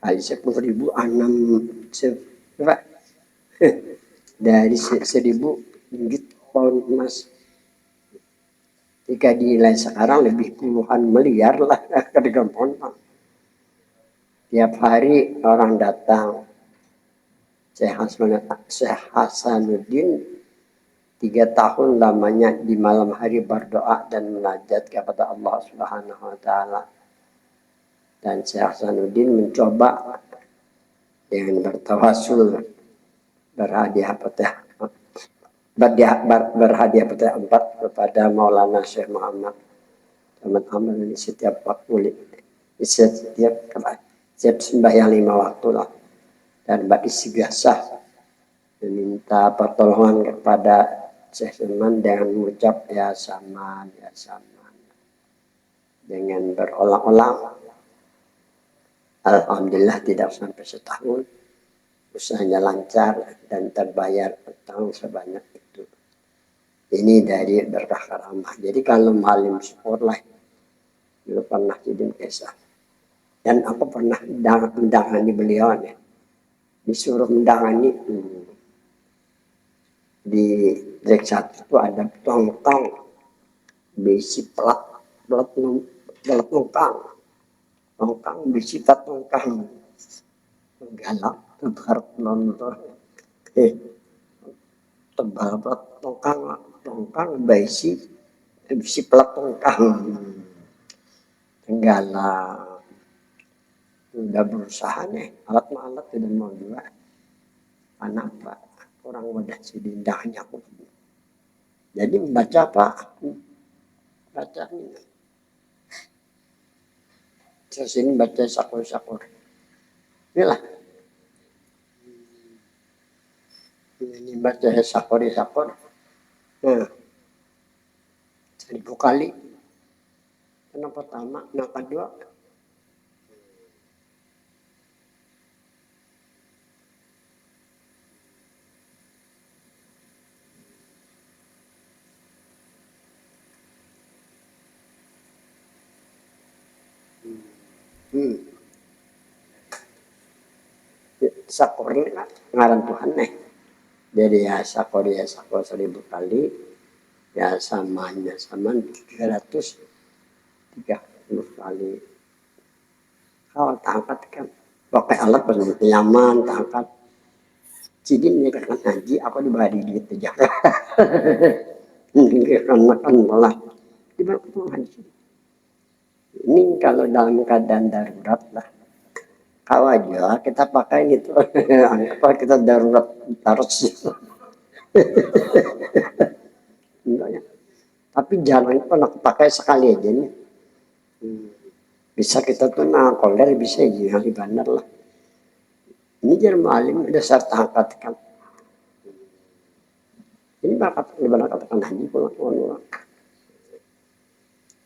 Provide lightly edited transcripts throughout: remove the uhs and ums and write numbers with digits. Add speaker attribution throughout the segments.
Speaker 1: kali 10.000 berapa? Dari 1.000 ringgit pound emas. Jika dinilai sekarang lebih puluhan miliar lah harga pound. Tiap hari orang datang. Syekh Hasanuddin 3 tahun lamanya di malam hari berdoa dan munajat kepada Allah Subhanahu wa taala. Dan Syekh Hasanuddin mencoba dengan bertawasul berhadiah peta 4 kepada Maulana Syekh Muhammad Amal ini setiap waktu, setiap sembahyang 5 waktu lah, dan beristighasah meminta pertolongan kepada Syekh Saman dengan mengucap ya Saman, ya Saman, dengan berulang-ulang. Alhamdulillah tidak sampai setahun usahanya lancar dan terbayar utang sebanyak itu. Ini dari berkah karamah. Jadi kalau malim syukurlah. Dulu pernah jadi kisah. Dan aku pernah mendangani beliau nih. Disuruh mendangani di Dek 1 itu ada tongkang besi pelat tongkang besi tongkang galak tebal nonton tebal tongkang besi pelat tongkang galak. Udah berusaha nih, alat tidak mau juga. Kenapa? Orang wadah sidindahnya aku. Jadi membaca apa? Baca ini. Terus ini baca sakur-sakur. Inilah. Ini baca sakur. Nah. 1.000 kali. Yang pertama, yang kedua. Sakur ini ngaran Tuhan nih. Jadi ya sakur 1.000 kali. Ya sama 330 kali. Kalau tangkat kan pakai alat nyaman tangkat. Jadi ini kan haji aku dibagi duit aja. Karena kan malah dibantu haji. Ini kalau dalam keadaan darurat lah. Kalau aja kita pakai itu, apa kita darurat harus. Tapi jangan pernah pakai sekali aja nih. Bisa kita tuh kolder bisa aja di bandar lah. Ini jangan malim dasar tangkat kan. Ini bakal katakan haji pulang.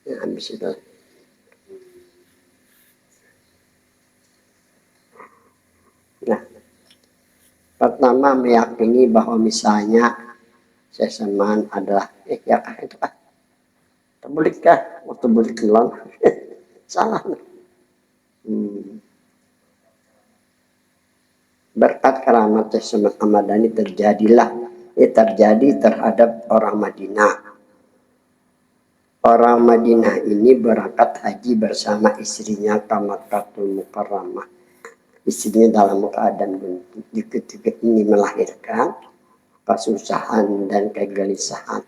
Speaker 1: Ya habis itu. Nah, pertama meyakini bahwa misalnya seseman adalah ya kah itu kah? Terbulik kah? Waktu bulik kelon. Salah. Berkat keramat Syekh Ahmad terjadi terhadap orang Madinah. Orang Madinah ini berangkat haji bersama istrinya ke Makkahul Mukarramah. Istrinya dalam keadaan ketika ini melahirkan kesusahan dan kegelisahan.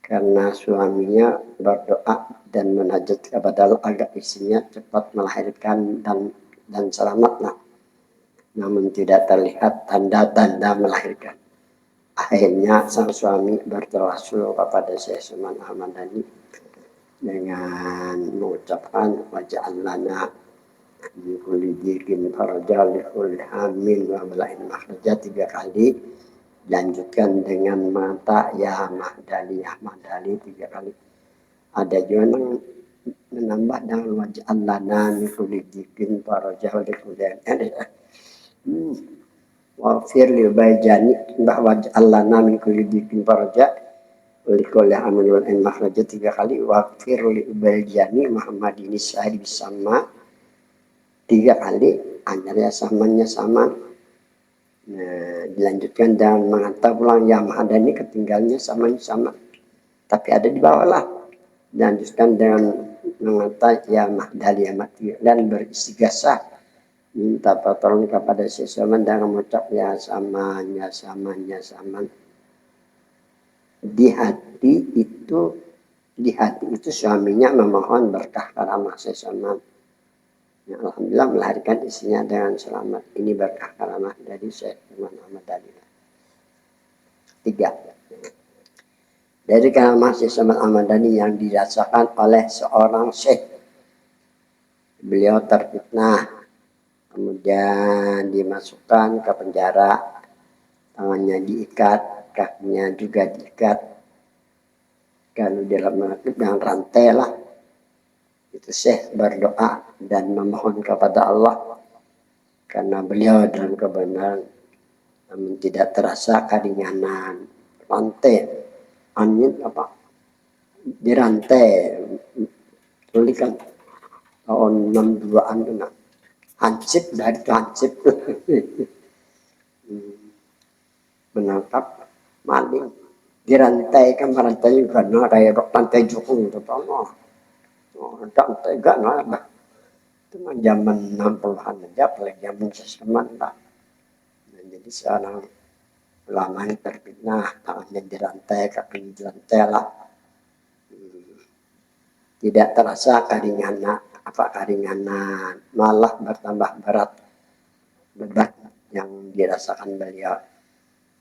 Speaker 1: Karena suaminya berdoa dan menajat kepada Allah agar istrinya cepat melahirkan dan selamatlah. Namun tidak terlihat tanda-tanda melahirkan. Akhirnya sang suami bertawasul kepada Syekh Saman Ahmadani dengan mengucapkan waja'al lana min kulli dhiqin faraja li kulli hamil wa bala'in makhraja 3 kali. Lanjutkan dengan mata ya Mahdali 3 kali. Ada juga yang menambah dengan waja'al lana min kulli dhiqin faraja li kulli wafir li bayjani bahwa allana min kulli dhiqin faraja li kulli amin wal makhraja 3 kali wafir li bayjani Muhammadin sahib sama 3 kali, akhirnya samannya sama. Nah, dilanjutkan dan mengantar pulang yang Mahadani ketinggalnya samanya sama. Tapi ada di bawah lah. Dilanjutkan dengan mengantar ya Mahdali ya mati dan beristighasah minta pertolongan kepada sesama dengan mengucap ya saman, ya saman, ya saman. Di hati itu suaminya memohon berkah karamah sesama. Ya, alhamdulillah melahirkan istrinya dengan selamat. Ini berkah karamah dari Syekh Muhammad Ali. 3. Dari karamah Syekh Ahmad Dhani yang dirasakan oleh seorang syekh. Beliau terfitnah, kemudian dimasukkan ke penjara, tangannya diikat, kakinya juga diikat. Kalau dalam dengan rantai lah. Itu syekh berdoa dan memohon kepada Allah karena beliau dalam kebenaran, namun tidak terasa keringanan rantai angin apa dirantai tulikan tahun 62-an kena hansip dari itu hansip menangkap maling dirantai kan rantai karena kayak rantai jukung itu rantai gak ada itu zaman 60-an aja apalagi zaman seseman lah. Nah, jadi seorang ulama yang terfitnah tangannya dirantai kakinya dirantai lah. Tidak terasa keringanan malah bertambah berat beban yang dirasakan beliau.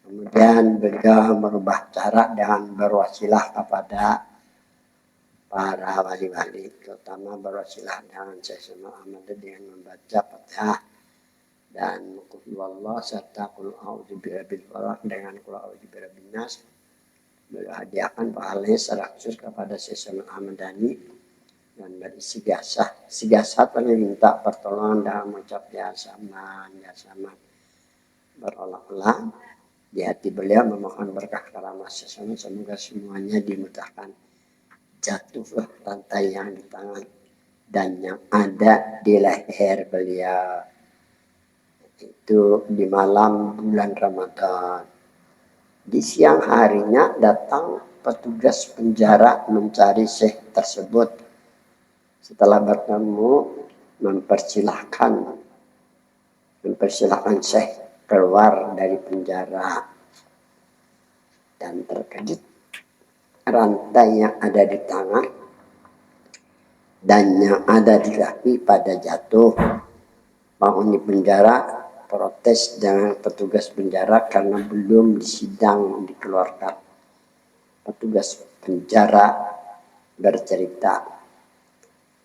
Speaker 1: Kemudian beliau merubah cara dengan berwasilah kepada para wali-wali, terutama berwasilah dengan Syekh Ahmad dengan membaca Fatihah dan qul huwallahu serta qul a'udzu birabbil falaq dengan qul a'udzu birabbin nas. Beliau hadiahkan pahalanya secara khusus kepada Syekh Ahmad Dhani dan beristighasah. Istighasah meminta pertolongan dalam mengucap ya saman, ya saman. Berulang-ulang di hati beliau memohon berkah karamah sesama, semoga semuanya dimudahkan. Jatuhlah rantai yang di tangan dan yang ada di leher beliau. Itu di malam bulan Ramadan. Di siang harinya datang petugas penjara mencari syekh tersebut. Setelah bertemu mempersilahkan syekh keluar dari penjara dan terkejut rantai yang ada di tangan dan yang ada di kaki pada jatuh. Penghuni penjara protes dengan petugas penjara karena belum disidang dikeluarkan. Petugas penjara bercerita,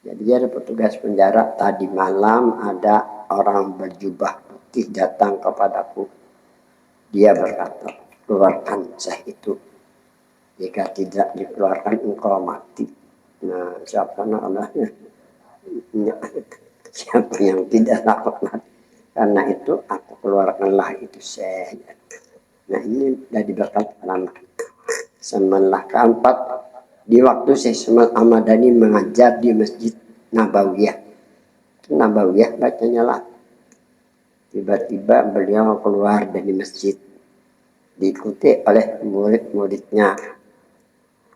Speaker 1: jadi ada petugas penjara, tadi malam ada orang berjubah putih datang kepadaku. Dia berkata, keluarkan syekh itu. Jika tidak dikeluarkan engkau mati. Nah, siapa namanya? Siapa yang tidak takut mati? Karena itu aku keluarkanlah itu syekh. Nah, ini sudah berkata lama. Semenlah keempat di waktu Syekh Ahmad Dhani mengajar di Masjid Nabawiyah. Nabawiyah bacanya lah. Tiba-tiba beliau keluar dari masjid diikuti oleh murid-muridnya.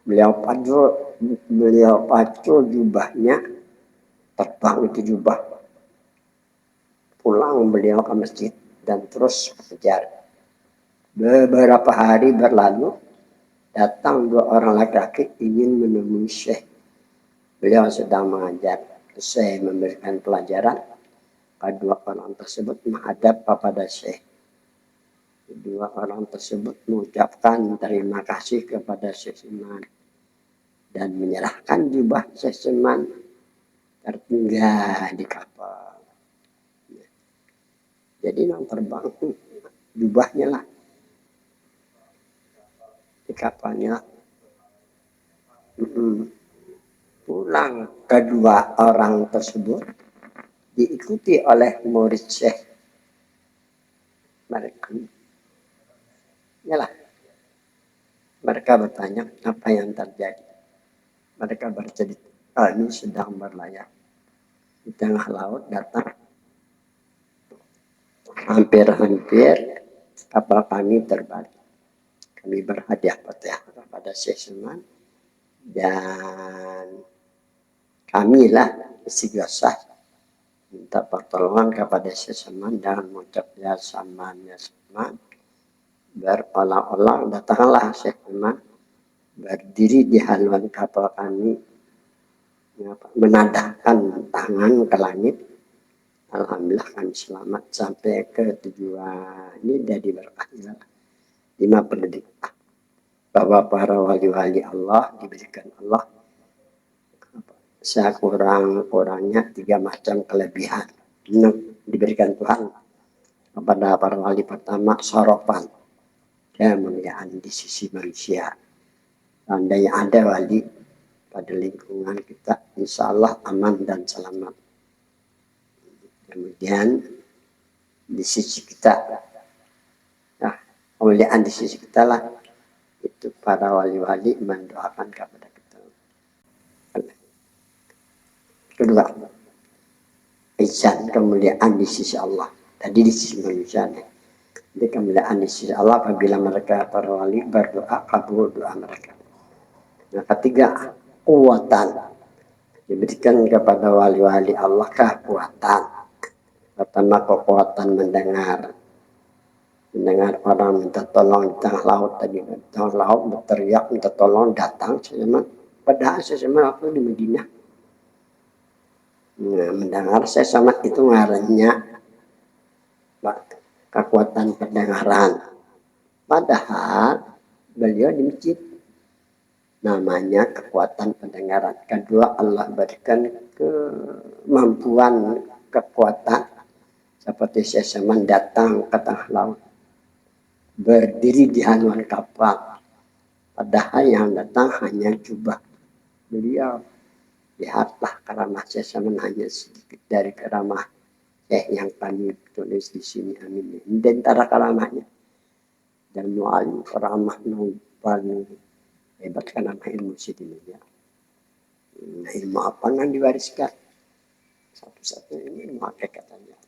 Speaker 1: Beliau pacu jubahnya, terbang itu jubah. Pulang beliau ke masjid dan terus kejar. Beberapa hari berlalu, datang 2 orang laki-laki ingin menemui syekh. Beliau sedang mengajar. Syekh memberikan pelajaran. Kedua orang tersebut menghadap kepada syekh. Kedua orang tersebut mengucapkan terima kasih kepada Syekh Seman dan menyerahkan jubah Syekh Seman tertinggal di kapal. Jadi yang terbang jubahnya lah di kapalnya. Pulang kedua orang tersebut diikuti oleh murid syekh mereka. Yalah. Mereka bertanya apa yang terjadi. Mereka bercerita, kami sedang berlayar di tengah laut, datang hampir-hampir kapal kami terbalik. Kami berhadiah Fatihah kepada Syekh Seman dan kamilah istighosah minta pertolongan kepada Syekh Seman dan mengucapnya samanya Seman. Berolah-olah datanglah Syekh Seman berdiri di haluan kapal kami menadahkan tangan ke langit. Alhamdulillah kami selamat sampai ke tujuan. Ini dari berkah 5 pendidik bahwa para wali-wali Allah diberikan Allah sekurang-kurangnya 3 macam kelebihan. Diberikan Tuhan kepada para wali. Pertama, soropan, kemuliaan di sisi manusia. Andai ada wali pada lingkungan kita, insya Allah aman dan selamat. Kemudian di sisi kita, nah, kemuliaan di sisi kita lah, itu para wali-wali mendoakan kepada kita. Kedua, izan kemuliaan di sisi Allah. Tadi di sisi manusia. Jadi kemuliaan di sisi Allah apabila mereka para wali berdoa, kabul doa mereka. Nah, ketiga, kuwatan. Diberikan kepada wali-wali Allah kekuatan. Pertama, kekuatan mendengar orang minta tolong di tengah laut tadi. Di tengah laut berteriak minta tolong, datang Syekh. Padahal Syekh waktu di Madinah. Nah, mendengar Syekh itu ngarannya kekuatan pendengaran. Padahal beliau di masjid. Namanya kekuatan pendengaran. Kedua, Allah berikan kemampuan, kekuatan. Seperti Syekh datang ke tengah laut. Berdiri di haluan kapal. Padahal yang datang hanya jubah beliau. Lihatlah karamah Syekh hanya sedikit dari karamah Syekh yang kami tulis di sini. Amin. Di antara karamahnya. Dan mu'alim karamah paling hebat karena ilmu Sidiniyah. Nah, ilmu apa yang diwariskan? Satu-satunya ini ilmu hakikatnya.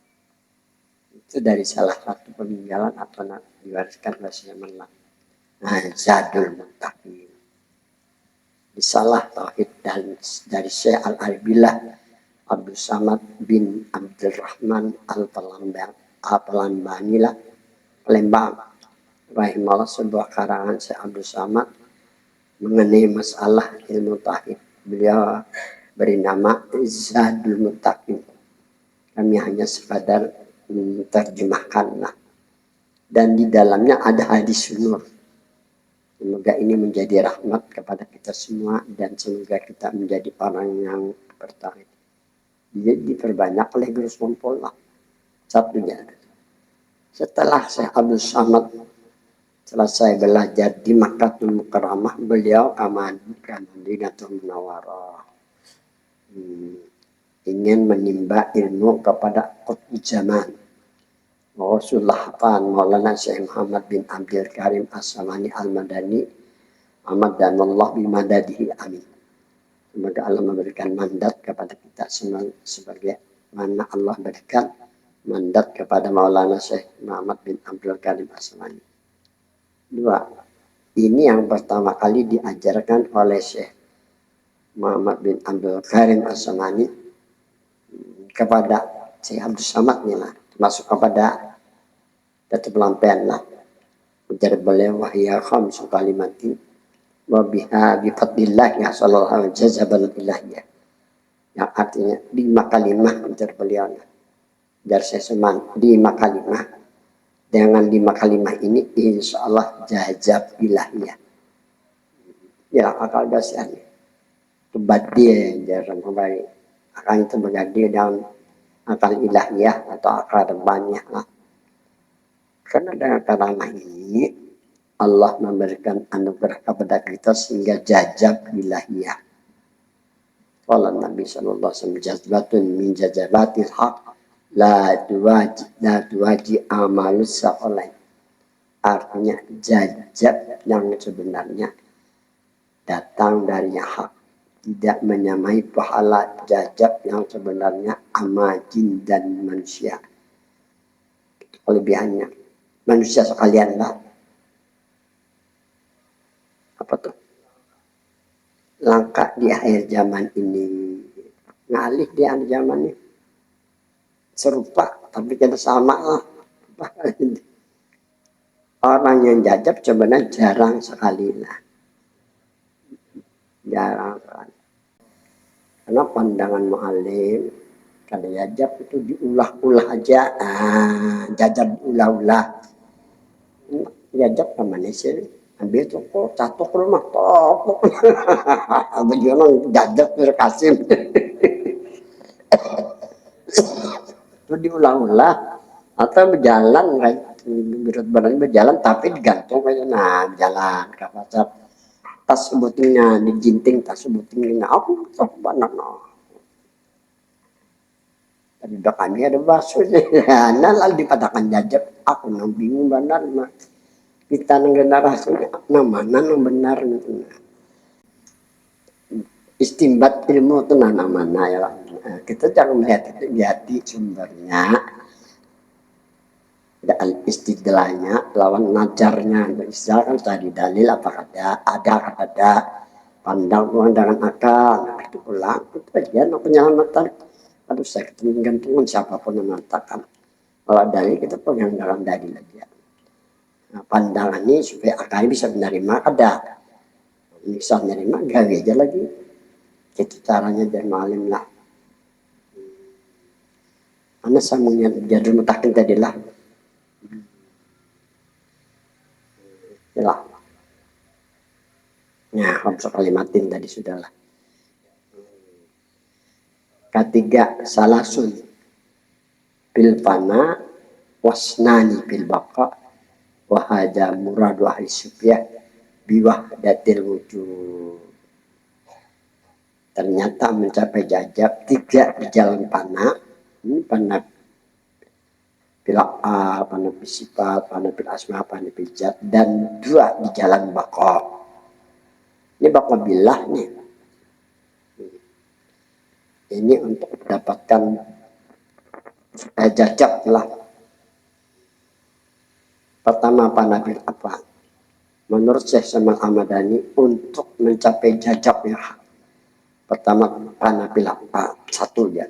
Speaker 1: Itu dari salah satu peninggalan atau diwariskan oleh Syekh. Nah, Zadul Muttaqin. Risalah Tauhid dan dari Syekh Al-Aribillah Abdul Samad bin Abdurrahman Al-Palambanilah Palembang. Rahimahullah, sebuah karangan Syekh Abdul Samad mengenai masalah ilmu tauhid. Beliau beri nama Zadul Muttaqin. Kami hanya sekadar terjemahkanlah. Dan di dalamnya ada hadis nur. Semoga ini menjadi rahmat kepada kita semua dan semoga kita menjadi orang yang bertauhid. Jadi diperbanyak oleh Gus Mumpullah. Satunya. Setelah Syekh Abdul Samad selesai belajar di Makkahul Mukarramah, beliau ke Madinatul Munawwarah. Ingin menimba ilmu kepada Qutb Zaman. Rasulullah Maulana Syekh Muhammad bin Abdul Karim As-Samani Al-Madani Ahmad dan Allah bimadadihi amin. Semoga Allah memberikan mandat kepada kita semua sebagai mana Allah berikan mandat kepada Maulana Syekh Muhammad bin Abdul Karim As-Samani. 2. Ini yang pertama kali diajarkan oleh Syekh Muhammad bin Abdul Karim As-Samani kepada Syekh Abdul Samad lah, termasuk kepada Datuk Lampian lah. Ujar beliau, wahya khamsu kalimatin wa biha bifadlillah ya sallallahu jazabal ilahiyah. Yang artinya 5 kalimah, ujar beliau. Ujar Syekh Seman, 5 kalimah. Dengan 5 kalimah ini insya Allah jazab ilahiyah. Ya, akal dasarnya. Kebadia jarang kembali. Akan itu berganti dalam akal ilahiyah atau akal depannya lah. Karena dengan karamah ini Allah memberikan anugerah kepada kita sehingga jajab ilahiyah. Qala Nabi sallallahu alaihi wasallam jazbatun min jazabatil haq la tuwaji amalus sa'olai. Artinya jajab yang sebenarnya datang dari hak, tidak menyamai pahala jajab yang sebenarnya amal jin dan manusia. kelebihannya. Manusia sekalian lah. Apa tuh? Langkah di akhir zaman ini. Ngalih di akhir zaman ini. Serupa, tapi kita sama lah. Orang yang jajab sebenarnya jarang sekali lah. Jarang sekali. Karena pandangan mu'alim, kalau jajab itu diulah-ulah aja. Jajab diulah-ulah. Jajab kemana sih? Ambil toko, catok rumah, topok. Bagaimana jajab berkasim. Itu diulang-ulah atau berjalan kan, berjalan tapi digantung aja, nah berjalan ke pasar tas sebutnya dijinting tas sebutnya aku tak banyak no. Tadi udah kami ada baksonya, nah lalu dipatakan jajab, aku nang bingung benar mah kita nang generasinya mana nang benar gitu. Istimbat ilmu itu mana ya, nah, kita jangan melihat itu jadi sumbernya. Ada istidlahnya lawan najarnya. Istilah kan tadi dalil apa ada pandangan akal. Nah, itu ulang itu bagian penyelamatan. Aduh saya gantungan siapapun yang mengatakan kalau dalil kita pegang dalam dalil aja. Nah, pandangan ini supaya akal bisa menerima ada. Bisa menerima gawe aja lagi. Itu caranya dari malim lah. Mana sambungnya jadi mutakin tadi lah. Yalah. Nah, hamzah kalimatin tadi sudahlah. Ketiga, salasun bil fana wasnani bil baqa wa hada muradu ahli sufyah biwahdatil wujud. Ternyata mencapai jajab 3 di jalan fana, fana bil a, fana bil sifat, fana bil asma, fana bil zat, dan 2 di jalan baqa. Ini baqa billah nih. Ini untuk mendapatkan jajab lah. Pertama panabil apa? Menurut Syekh Samal Ahmadani untuk mencapai jajab ya. Pertama panabil apa? Satu ya.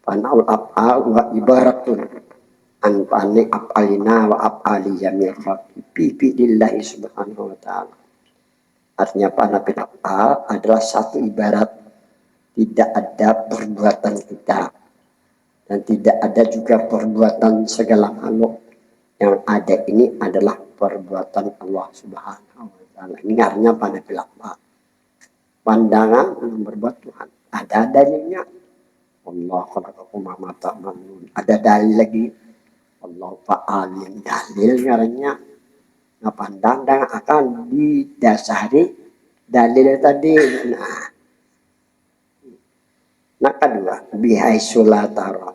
Speaker 1: Panaul apa wa ibaratun an pani apalina wa apali jamil khalqi bi lillahi subhanahu wa ta'ala. Artinya panabil apa adalah satu ibarat, tidak ada perbuatan kita dan tidak ada juga perbuatan segala makhluk. Yang ada ini adalah perbuatan Allah Subhanahu wa ta'ala. Ini artinya pada bilakma. Pandangan yang berbuat Tuhan. Ada dalilnya. Allah khalaqakum ma ta'malun. Ada dalil lagi. Allah fa'alin dalil artinya. Nah, pandangan akan didasari dalil tadi. Nah kedua, bihai sulatara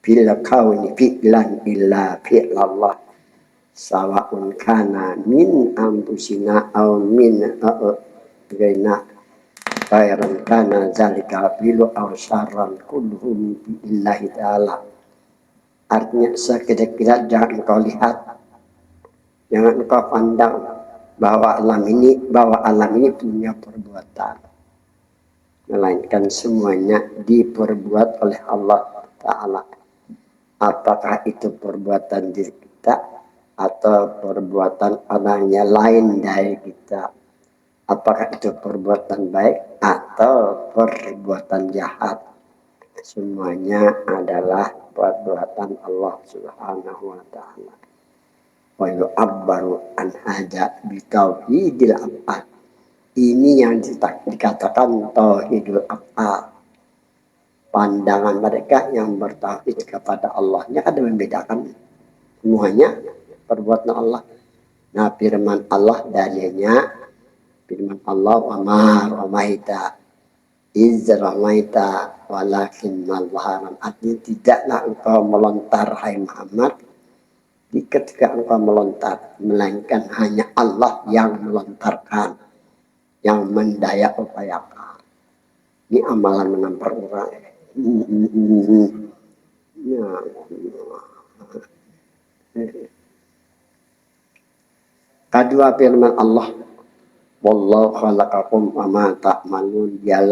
Speaker 1: bil kauni fi'lan illa fi'lallah sawa'un kana min anfusina aw min ghairina khairan kana zalika bilu aw syarran kulluhum billahi ta'ala. Artinya sekira-kira jangan engkau lihat, jangan engkau pandang bahwa alam ini punya perbuatan, melainkan semuanya diperbuat oleh Allah Ta'ala. Apakah itu perbuatan diri kita atau perbuatan orangnya lain dari kita? Apakah itu perbuatan baik atau perbuatan jahat? Semuanya adalah perbuatan Allah Subhanahu wa ta'ala. Wa yu'abbaru an hada bitauhidil af'al. Ini yang dikatakan tauhidul af'al. Pandangan mereka yang bertauhid kepada Allahnya ada membedakan semuanya perbuatan Allah. Nah, firman Allah dalilnya firman Allah wa ma ramaita iz ramaita walakin Allah. Artinya tidaklah engkau melontar hai Muhammad ketika engkau melontar, melainkan hanya Allah yang melontarkan, yang mendaya upayakan. Ini amalan menampar orang. Ya, Kedua firman Allah, wallahu khalaqakum wa ma ta'malun, dia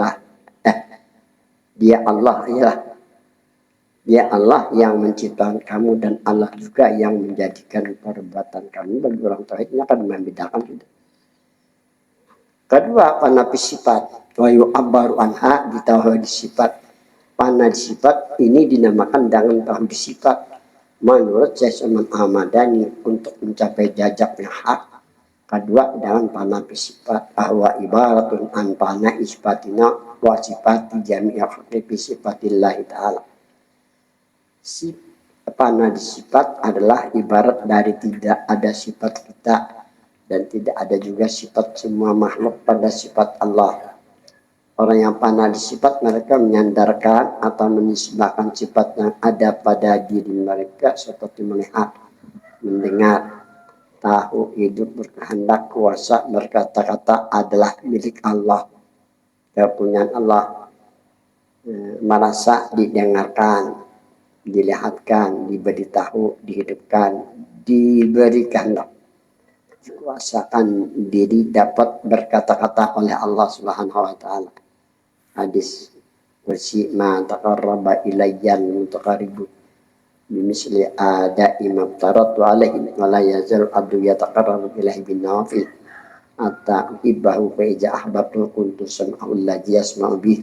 Speaker 1: Allah yang menciptakan kamu dan Allah juga yang menjadikan perbuatan kamu. Bagi orang tauhidnya akan membedakan itu. Kedua, panapis sifat wa yu'abbaru anha, di tauhid sifat. Panah sifat ini dinamakan dengan tauhid sifat menurut Syekh Ahmadani untuk mencapai jajak yang hak. Kedua, dengan panapis sifat ahwa ibaratun an panah sifatina wa sifati jami'a fi sifatillahi ta'ala. Panah sifat adalah ibarat dari tidak ada sifat kita dan tidak ada juga sifat semua makhluk pada sifat Allah. Orang yang pandai di sifat, mereka menyandarkan atau menisbahkan sifat yang ada pada diri mereka seperti melihat, mendengar, tahu, hidup, berkehendak, kuasa, berkata-kata adalah milik Allah, kepunyaan Allah. Merasa didengarkan, dilihatkan, diberitahu, dihidupkan, diberikan kuasaan diri dapat berkata-kata oleh Allah Subhanahu wa taala. Hadis kursi ma taqarraba ilayya mutaqarribu bimisli ada'i maftaratu alaihi wa la yazal abdu yataqarrabu ilaihi bin nawafil hatta ibahu fa ija ahbabtu kuntu sam'ahu alladhi yasma'u bih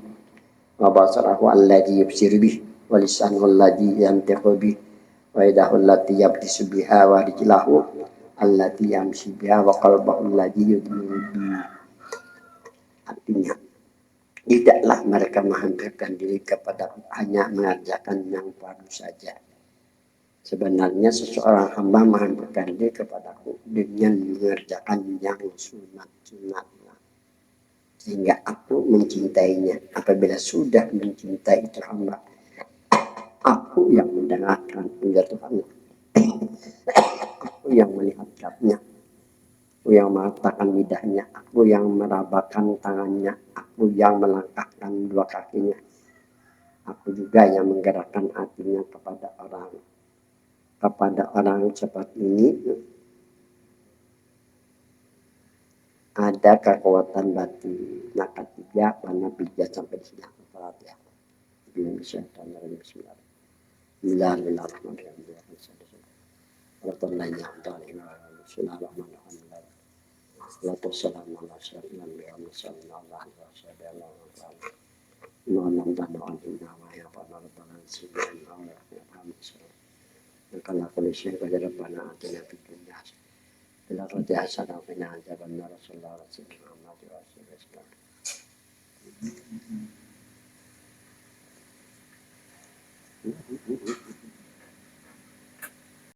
Speaker 1: wa basarahu alladhi yubsiru bih wa lisanahu alladhi yantiqu bih wa yadahu allati yabtisu biha wa rijlahu allati yamshi biha wa qalbahu alladhi yudmiru bih. Artinya, tidaklah mereka menghampirkan diri kepada hanya mengerjakan yang fardu saja. Sebenarnya seseorang hamba menghampirkan diri kepadaku dengan mengerjakan yang sunat-sunat. Sehingga aku mencintainya. Apabila sudah mencintai itu hamba, aku yang mendengarkan penjatuhannya. Aku yang melihatnya. Aku yang meletakkan lidahnya, aku yang merabakan tangannya, aku yang melangkahkan dua kakinya. Aku juga yang menggerakkan hatinya kepada orang seperti ini. Ada kekuatan batin. Nah, ketiga, mana bijak sampai di sini. Kalau kondisi pada depan ada yang bikin jas. Bila kerja sana punya jaban Rasulullah SAW.